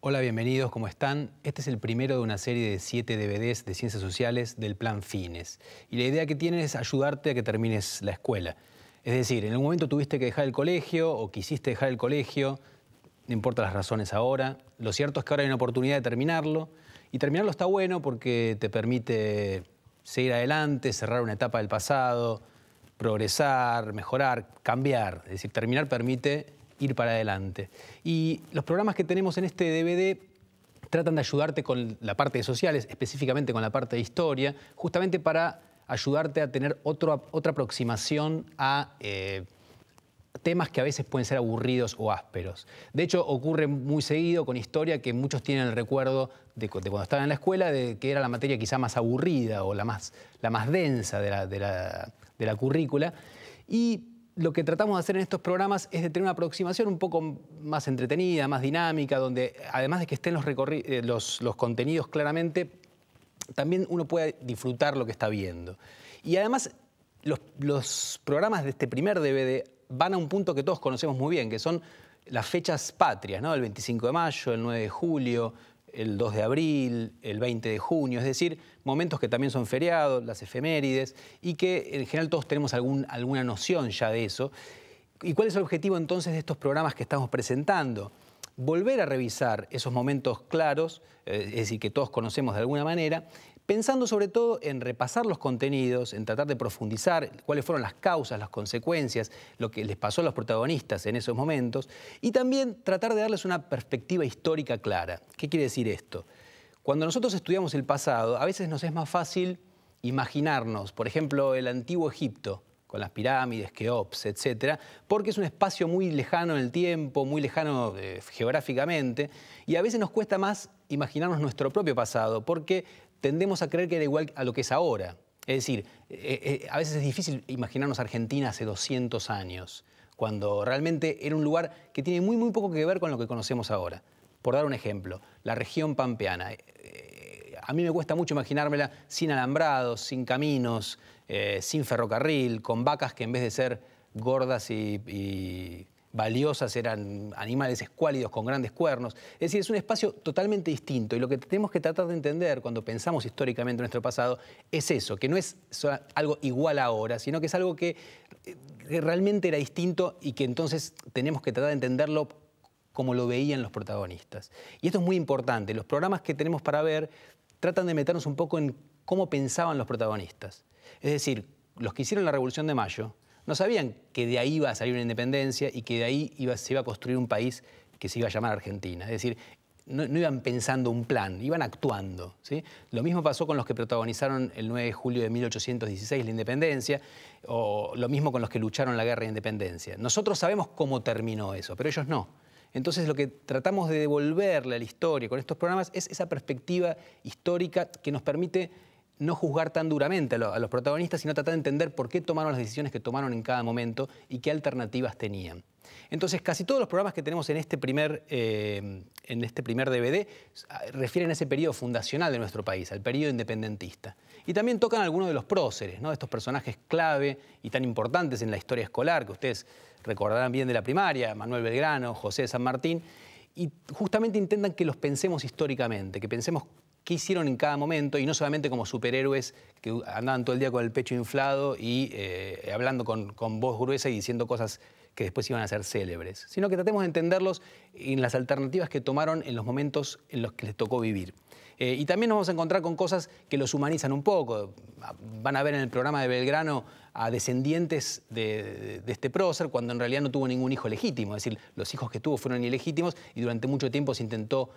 Hola, bienvenidos, ¿cómo están? Este es el primero de una serie de 7 DVDs de Ciencias Sociales del Plan Fines. Y la idea que tienen es ayudarte a que termines la escuela. Es decir, en algún momento tuviste que dejar el colegio o quisiste dejar el colegio, no importa las razones ahora. Lo cierto es que ahora hay una oportunidad de terminarlo. Y terminarlo está bueno porque te permite seguir adelante, cerrar una etapa del pasado, progresar, mejorar, cambiar. Es decir, terminar permite ir para adelante. Y los programas que tenemos en este DVD tratan de ayudarte con la parte de sociales, específicamente con la parte de historia, justamente para ayudarte a tener otra aproximación a temas que a veces pueden ser aburridos o ásperos. De hecho, ocurre muy seguido con historia que muchos tienen el recuerdo de cuando estaban en la escuela, de que era la materia quizá más aburrida o la más densa de la currícula. Y lo que tratamos de hacer en estos programas es de tener una aproximación un poco más entretenida, más dinámica, donde además de que estén los contenidos claramente, también uno puede disfrutar lo que está viendo. Y además, los programas de este primer DVD van a un punto que todos conocemos muy bien, que son las fechas patrias, ¿no? El 25 de mayo, el 9 de julio, el 2 de abril, el 20 de junio, es decir, momentos que también son feriados, las efemérides, y que en general todos tenemos alguna noción ya de eso. ¿Y cuál es el objetivo entonces de estos programas que estamos presentando? Volver a revisar esos momentos claros, es decir, que todos conocemos de alguna manera, pensando sobre todo en repasar los contenidos, en tratar de profundizar cuáles fueron las causas, las consecuencias, lo que les pasó a los protagonistas en esos momentos, y también tratar de darles una perspectiva histórica clara. ¿Qué quiere decir esto? Cuando nosotros estudiamos el pasado, a veces nos es más fácil imaginarnos, por ejemplo, el antiguo Egipto, con las pirámides, Keops, etcétera, porque es un espacio muy lejano en el tiempo, muy lejano geográficamente, y a veces nos cuesta más imaginarnos nuestro propio pasado, porque tendemos a creer que era igual a lo que es ahora. Es decir, a veces es difícil imaginarnos Argentina hace 200 años, cuando realmente era un lugar que tiene muy poco que ver con lo que conocemos ahora. Por dar un ejemplo, la región pampeana. A mí me cuesta mucho imaginármela sin alambrados, sin caminos, sin ferrocarril, con vacas que en vez de ser gordas y valiosas eran animales escuálidos con grandes cuernos. Es decir, es un espacio totalmente distinto y lo que tenemos que tratar de entender cuando pensamos históricamente en nuestro pasado es eso, que no es algo igual ahora, sino que es algo que realmente era distinto y que entonces tenemos que tratar de entenderlo como lo veían los protagonistas. Y esto es muy importante. Los programas que tenemos para ver tratan de meternos un poco en cómo pensaban los protagonistas. Es decir, los que hicieron la Revolución de Mayo no sabían que de ahí iba a salir una independencia y que de ahí se iba a construir un país que se iba a llamar Argentina. Es decir, no iban pensando un plan, iban actuando, ¿sí? Lo mismo pasó con los que protagonizaron el 9 de julio de 1816 la independencia, o lo mismo con los que lucharon la guerra de independencia. Nosotros sabemos cómo terminó eso, pero ellos no. Entonces lo que tratamos de devolverle a la historia con estos programas es esa perspectiva histórica que nos permite no juzgar tan duramente a los protagonistas, sino tratar de entender por qué tomaron las decisiones que tomaron en cada momento y qué alternativas tenían. Entonces, casi todos los programas que tenemos en este primer DVD refieren a ese periodo fundacional de nuestro país, al periodo independentista. Y también tocan algunos de los próceres, ¿no? Estos personajes clave y tan importantes en la historia escolar, que ustedes recordarán bien de la primaria, Manuel Belgrano, José de San Martín, y justamente intentan que los pensemos históricamente, que pensemos qué hicieron en cada momento y no solamente como superhéroes que andaban todo el día con el pecho inflado y hablando con voz gruesa y diciendo cosas que después iban a ser célebres, sino que tratemos de entenderlos en las alternativas que tomaron en los momentos en los que les tocó vivir. Y también nos vamos a encontrar con cosas que los humanizan un poco. Van a ver en el programa de Belgrano a descendientes de este prócer cuando en realidad no tuvo ningún hijo legítimo. Es decir, los hijos que tuvo fueron ilegítimos y durante mucho tiempo se intentó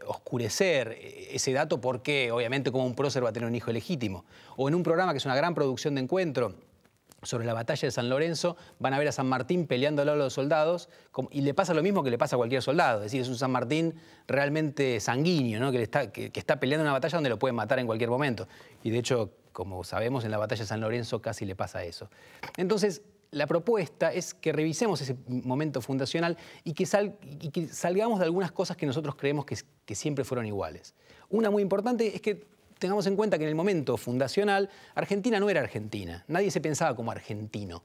oscurecer ese dato porque obviamente como un prócer va a tener un hijo legítimo. O en un programa que es una gran producción de Encuentro, sobre la batalla de San Lorenzo, van a ver a San Martín peleando al lado de los soldados y le pasa lo mismo que le pasa a cualquier soldado. Es decir, es un San Martín realmente sanguíneo, ¿no? que está peleando una batalla donde lo pueden matar en cualquier momento. Y de hecho, como sabemos, en la batalla de San Lorenzo casi le pasa eso. Entonces, la propuesta es que revisemos ese momento fundacional y que salgamos de algunas cosas que nosotros creemos que siempre fueron iguales. Una muy importante es que tengamos en cuenta que en el momento fundacional, Argentina no era Argentina. Nadie se pensaba como argentino.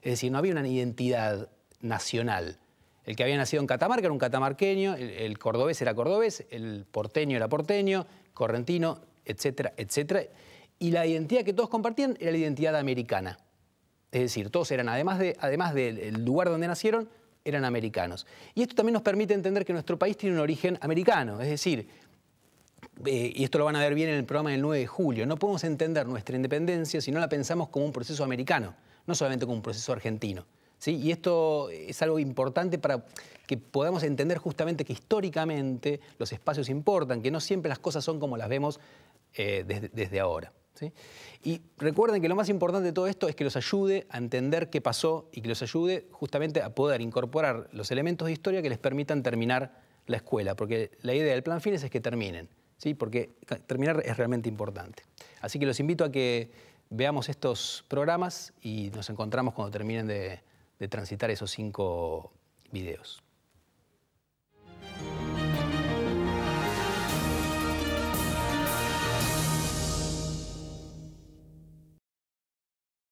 Es decir, no había una identidad nacional. El que había nacido en Catamarca era un catamarqueño, el cordobés era cordobés, el porteño era porteño, correntino, etcétera, etcétera. Y la identidad que todos compartían era la identidad americana. Es decir, todos eran, además del lugar donde nacieron, eran americanos. Y esto también nos permite entender que nuestro país tiene un origen americano. Es decir, y esto lo van a ver bien en el programa del 9 de julio, no podemos entender nuestra independencia si no la pensamos como un proceso americano, no solamente como un proceso argentino. ¿Sí? Y esto es algo importante para que podamos entender justamente que históricamente los espacios importan, que no siempre las cosas son como las vemos desde ahora. ¿Sí? Y recuerden que lo más importante de todo esto es que los ayude a entender qué pasó y que los ayude justamente a poder incorporar los elementos de historia que les permitan terminar la escuela, porque la idea del Plan Fines es que terminen, ¿sí? Porque terminar es realmente importante. Así que los invito a que veamos estos programas y nos encontramos cuando terminen de transitar esos 5 videos.